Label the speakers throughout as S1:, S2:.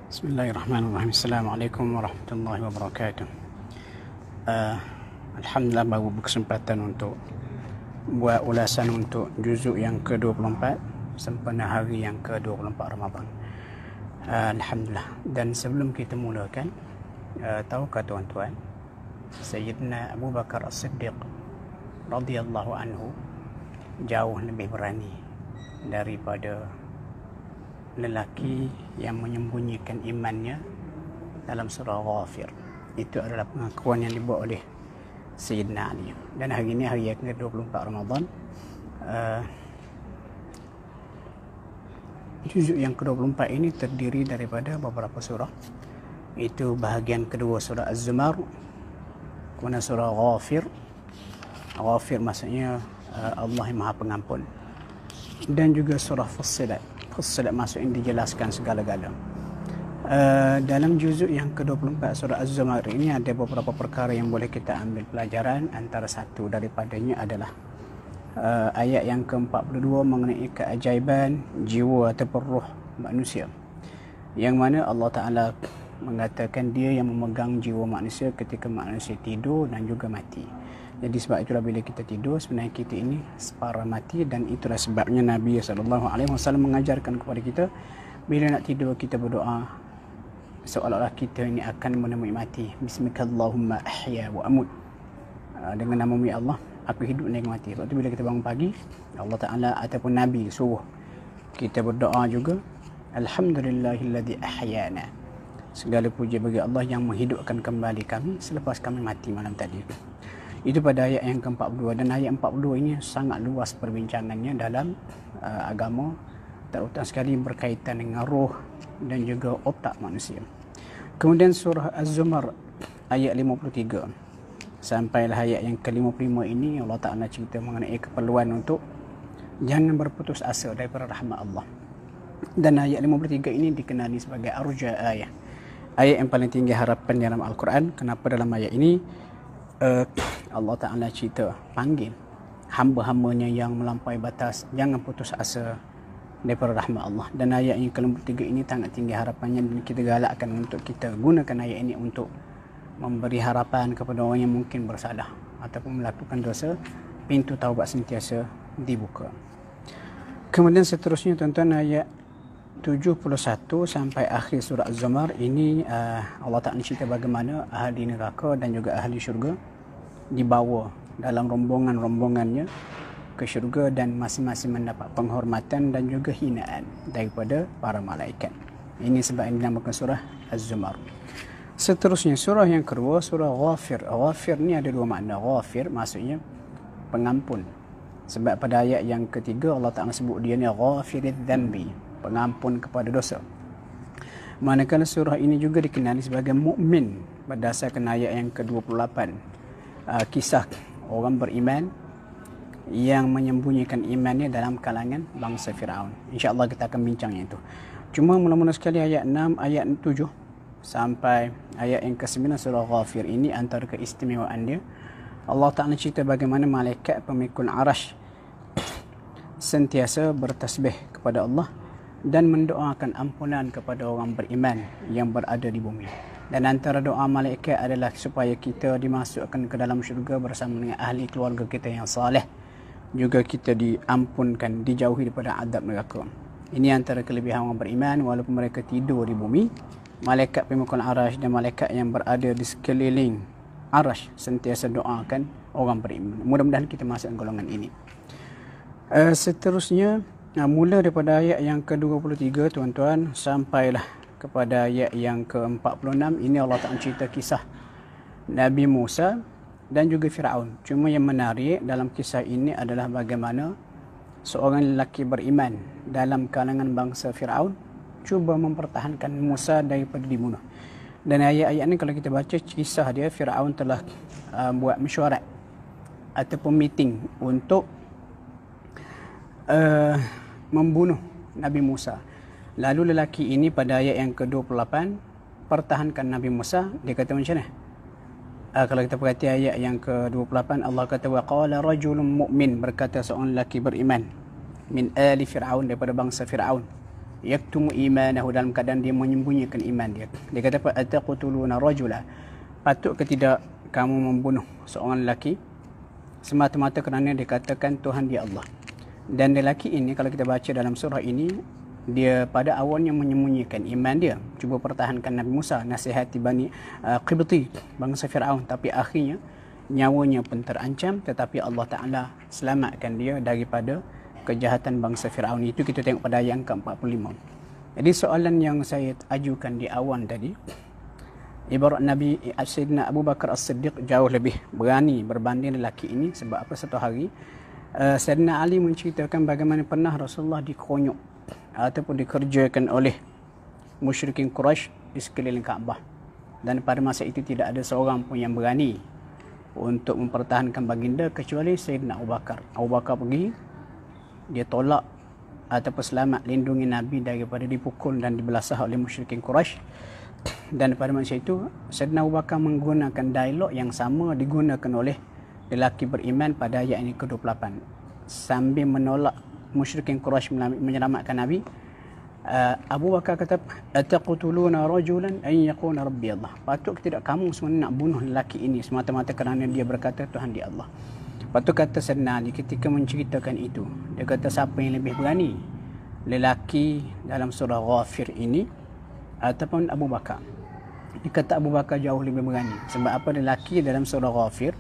S1: Bismillahirrahmanirrahim. Assalamualaikum warahmatullahi wabarakatuh. Alhamdulillah baru berkesempatan untuk buat ulasan untuk juzuk yang ke-24 sempena hari yang ke-24 Ramadan. Alhamdulillah. Dan sebelum kita mulakan, tahukah tuan-tuan, Sayyidina Abu Bakar As-Siddiq radhiyallahu anhu jauh lebih berani daripada lelaki yang menyembunyikan imannya dalam surah Ghafir. Itu adalah pengakuan yang dibuat oleh Sayyidina Ali. Dan hari ini hari yang ke-24 Ramadan, juzuk yang ke-24 ini terdiri daripada beberapa surah. Itu bahagian kedua surah Az-Zumar, kemudian surah Ghafir. Ghafir maksudnya Allah yang Maha Pengampun. Dan juga surah Fussilat. Fussilat maksudnya dijelaskan segala-gala. Dalam juzuk yang ke-24 surah Az-Zumar ini ada beberapa perkara yang boleh kita ambil pelajaran. Antara satu daripadanya adalah ayat yang ke-42 mengenai keajaiban jiwa ataupun roh manusia, yang mana Allah Ta'ala mengatakan dia yang memegang jiwa manusia ketika manusia tidur dan juga mati. Jadi sebab itulah bila kita tidur, sebenarnya kita ini separa mati, dan itulah sebabnya Nabi SAW mengajarkan kepada kita bila nak tidur kita berdoa seolah-olah kita ini akan menemui mati. Bismikallahumma ahya wa amut. Dengan nama mi Allah, aku hidup dan mati. Sebab tu bila kita bangun pagi, Allah Ta'ala ataupun Nabi suruh kita berdoa juga, Alhamdulillahilladzi ahyana. Segala puji bagi Allah yang menghidupkan kembali kami selepas kami mati malam tadi. Itu pada ayat yang ke-42. Dan ayat 42 ini sangat luas perbincangannya dalam agama, terutama sekali berkaitan dengan roh dan juga otak manusia. Kemudian surah Az-Zumar ayat 53 sampailah ayat yang ke-55 ini, Allah Ta'ala cerita mengenai keperluan untuk jangan berputus asa daripada rahmat Allah. Dan ayat 53 ini dikenali sebagai arja ayat, ayat yang paling tinggi harapan dalam Al-Quran. Kenapa dalam ayat ini Allah Ta'ala cerita panggil hamba-hambanya yang melampaui batas, jangan putus asa daripada rahmat Allah. Dan ayat yang ke-53 ini sangat tinggi harapannya, dan kita galakkan untuk kita gunakan ayat ini untuk memberi harapan kepada orang yang mungkin bersalah ataupun melakukan dosa. Pintu taubat sentiasa dibuka. Kemudian seterusnya tuan-tuan, ayat 71 sampai akhir surah Az-Zumar ini Allah Ta'ala cerita bagaimana ahli neraka dan juga ahli syurga dibawa dalam rombongan-rombongannya ke syurga, dan masing-masing mendapat penghormatan dan juga hinaan daripada para malaikat. Ini sebab yang dinamakan surah Az-Zumar. Seterusnya surah yang kedua, surah Ghafir. Ghafir ni ada dua makna. Ghafir maksudnya pengampun. Sebab pada ayat yang ketiga Allah Ta'ala sebut dia ni Ghafirid Dhanbi, pengampun kepada dosa. Manakala surah ini juga dikenali sebagai mukmin berdasarkan ayat yang ke-28, kisah orang beriman yang menyembunyikan imannya dalam kalangan bangsa Firaun. InsyaAllah kita akan bincangnya itu. Cuma mula-mula sekali ayat 6, ayat 7 sampai ayat yang ke-9 surah Ghafir ini, antara keistimewaan dia, Allah Ta'ala cerita bagaimana malaikat pemikul arash sentiasa bertasbih kepada Allah dan mendoakan ampunan kepada orang beriman yang berada di bumi. Dan antara doa malaikat adalah supaya kita dimasukkan ke dalam syurga bersama dengan ahli keluarga kita yang saleh. Juga kita diampunkan, dijauhi daripada azab neraka. Ini antara kelebihan orang beriman. Walaupun mereka tidur di bumi, malaikat pemikul arash dan malaikat yang berada di sekeliling arash sentiasa doakan orang beriman. Mudah-mudahan kita masuk golongan ini. Seterusnya, mula daripada ayat yang ke-23 tuan-tuan sampailah kepada ayat yang ke-46. Ini Allah Ta'ala cerita kisah Nabi Musa dan juga Firaun. Cuma yang menarik dalam kisah ini adalah bagaimana seorang lelaki beriman dalam kalangan bangsa Firaun cuba mempertahankan Musa daripada dibunuh. Dan ayat-ayat ini kalau kita baca kisah dia, Firaun telah buat mesyuarat ataupun meeting untuk membunuh Nabi Musa. Lalu lelaki ini pada ayat yang ke-28 pertahankan Nabi Musa. Dia kata macam mana? Kalau kita perhati ayat yang ke-28, Allah kata wa qala rajulun mu'min, berkata seorang lelaki beriman min ali Fir'aun, daripada bangsa Fir'aun. yaktumu imanahu, dalam keadaan dia menyembunyikan iman dia. Dia kata apa? Ataqtuluna rajula, patut ke tidak kamu membunuh seorang lelaki semata-mata kerana dia katakan Tuhan dia Allah. Dan lelaki ini kalau kita baca dalam surah ini, dia pada awalnya menyembunyikan iman dia, cuba pertahankan Nabi Musa, nasihati Bani Qibti, bangsa Fir'aun, tapi akhirnya nyawanya pun terancam, tetapi Allah Ta'ala selamatkan dia daripada kejahatan bangsa Fir'aun. Itu kita tengok pada ayat ke-45. Jadi soalan yang saya ajukan di awal tadi, ibarat Nabi Sayyidina Abu Bakar As-Siddiq jauh lebih berani berbanding lelaki ini. Sebab apa? Satu hari Sayyidina Ali menceritakan bagaimana pernah Rasulullah dikeroyok ataupun dikerjakan oleh musyrikin Quraisy di sekeliling Kaabah, dan pada masa itu tidak ada seorang pun yang berani untuk mempertahankan baginda kecuali Sayyidina Abu Bakar. Abu Bakar pergi, dia tolak ataupun selamat lindungi Nabi daripada dipukul dan dibelasah oleh musyrikin Quraisy. Dan pada masa itu Sayyidina Abu Bakar menggunakan dialog yang sama digunakan oleh lelaki beriman pada ayat ini ke-28, sambil menolak musyrikin Quraisy menyelamatkan Nabi. Abu Bakar kata, ataqtuluna rajulan an yaqula rabbi Allah, patut tidak kamu semua nak bunuh lelaki ini semata-mata kerana dia berkata Tuhan dia Allah. Lepas tu kata Sayyidina Ali ketika menceritakan itu, dia kata siapa yang lebih berani, lelaki dalam surah Ghafir ini ataupun Abu Bakar? Dia kata Abu Bakar jauh lebih berani. Sebab apa? Lelaki dalam surah Ghafir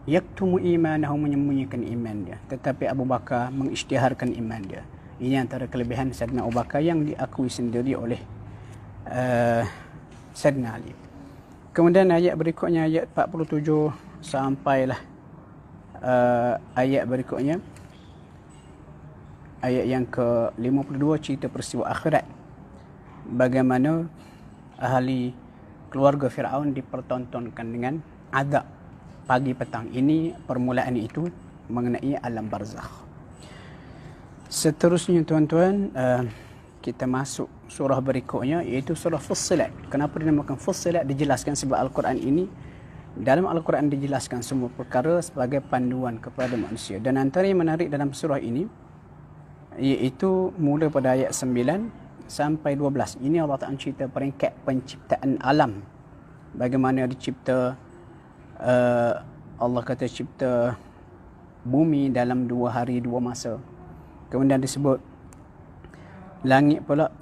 S1: yaktumu imanahu, menyembunyikan iman dia, tetapi Abu Bakar mengisytiharkan iman dia. Ini antara kelebihan Sayyidina Abu Bakar yang diakui sendiri oleh Sayyidina Ali. Kemudian ayat berikutnya, ayat 47 sampailah ayat berikutnya, ayat yang ke-52, cerita peristiwa akhirat, bagaimana ahli keluarga Fir'aun dipertontonkan dengan azab pagi petang. Ini permulaan itu mengenai alam barzakh. Seterusnya tuan-tuan, kita masuk surah berikutnya, iaitu surah Fussilat. Kenapa dinamakan Fussilat? Dijelaskan sebab Al-Quran ini, dalam Al-Quran dijelaskan semua perkara sebagai panduan kepada manusia. Dan antara yang menarik dalam surah ini, iaitu mula pada ayat 9 sampai 12. Ini Allah Ta'ala cerita peringkat penciptaan alam. Bagaimana dicipta, Allah kata cipta bumi dalam 2 hari 2 masa. Kemudian disebut langit pula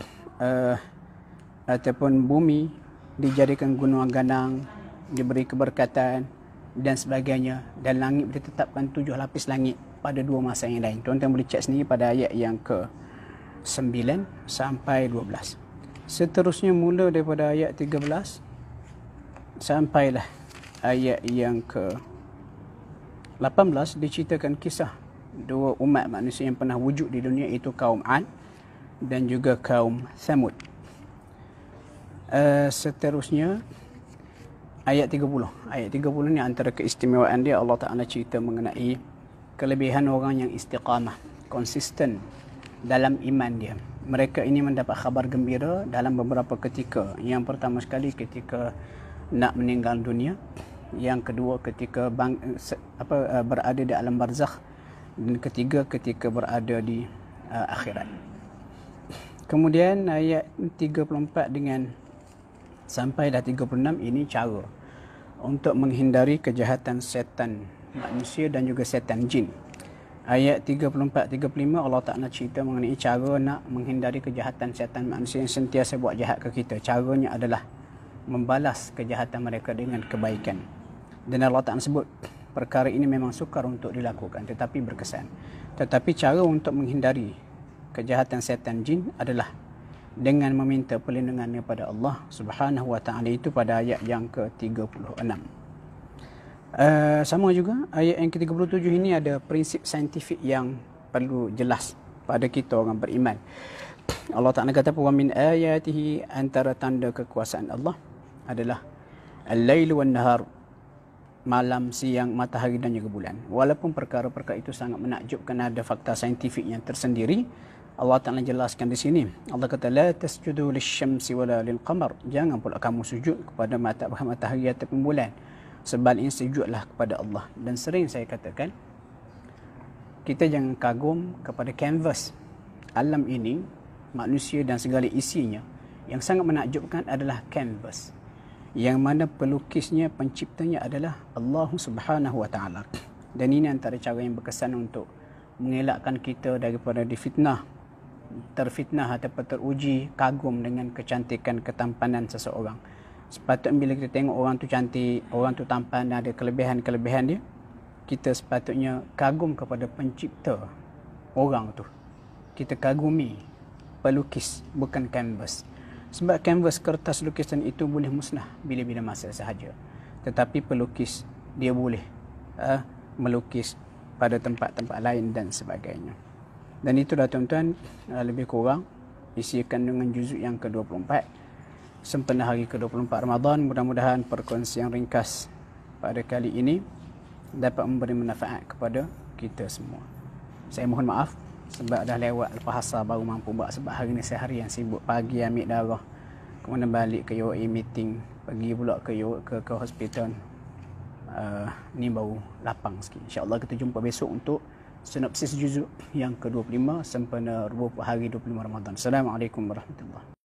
S1: ataupun bumi dijadikan gunung ganang, diberi keberkatan dan sebagainya. Dan langit ditetapkan 7 lapis langit pada 2 masa yang lain. Tuan-tuan boleh cek sendiri pada ayat yang ke-9 sampai 12. Seterusnya mula daripada ayat 13 sampailah ayat yang ke-18, diceritakan kisah 2 umat manusia yang pernah wujud di dunia, iaitu kaum Ad dan juga kaum Thamud. Seterusnya ayat 30. Ayat 30 ni antara keistimewaan dia, Allah Ta'ala cerita mengenai kelebihan orang yang istiqamah, konsisten dalam iman dia. Mereka ini mendapat khabar gembira dalam beberapa ketika. Yang pertama sekali ketika nak meninggal dunia, yang kedua ketika berada di alam barzakh, dan ketiga ketika berada di akhirat. Kemudian ayat 34 dengan sampailah 36, ini cara untuk menghindari kejahatan setan manusia dan juga setan jin. Ayat 34-35 Allah Ta'ala cerita mengenai cara nak menghindari kejahatan setan manusia yang sentiasa buat jahat ke kita. Caranya adalah membalas kejahatan mereka dengan kebaikan. Dan Allah Ta'ala sebut perkara ini memang sukar untuk dilakukan tetapi berkesan. Tetapi cara untuk menghindari kejahatan setan jin adalah dengan meminta perlindungan kepada Allah Subhanahu wa Ta'ala. Itu pada ayat yang ke-36. Sama juga ayat yang ke-37 ini ada prinsip saintifik yang perlu jelas pada kita orang beriman. Allah Ta'ala kata, wa min ayatihi, antara tanda kekuasaan Allah adalah al-lailu wan nahar, malam, siang, matahari dan juga bulan. Walaupun perkara-perkara itu sangat menakjubkan, ada fakta saintifik yang tersendiri, Allah Ta'ala jelaskan di sini. Allah kata, la tasjudu lisyamsi wala lilqamar, jangan pula kamu sujud kepada matahari ataupun bulan, sebaliknya sujudlah kepada Allah. Dan sering saya katakan, kita jangan kagum kepada kanvas alam ini manusia dan segala isinya, yang sangat menakjubkan adalah kanvas, yang mana pelukisnya, penciptanya adalah Allah Subhanahu wa taala. Dan ini antara cara yang berkesan untuk mengelakkan kita daripada terfitnah ataupun teruji kagum dengan kecantikan, ketampanan seseorang. Sepatutnya bila kita tengok orang tu cantik, orang tu tampan dan ada kelebihan-kelebihan dia, kita sepatutnya kagum kepada pencipta orang tu. Kita kagumi pelukis, bukan kanvas. Sebab kanvas, kertas lukisan itu boleh musnah bila-bila masa sahaja. Tetapi pelukis, dia boleh melukis pada tempat-tempat lain dan sebagainya. Dan itulah tuan-tuan, lebih kurang isi kandungan juzuk yang ke-24 sempena hari ke-24 Ramadan. Mudah-mudahan perkongsian ringkas pada kali ini dapat memberi manfaat kepada kita semua. Saya mohon maaf sebab dah lewat lepas asar baru mampu buat, sebab hari ni saya hari yang sibuk. Pagi ambil darah, kemudian balik ke UAE meeting, pergi pula ke hospital. Ni baru lapang sikit. InsyaAllah kita jumpa besok untuk sinopsis juzuk yang ke-25 sempena 20 hari 25 Ramadan. Assalamualaikum warahmatullahi wabarakatuh.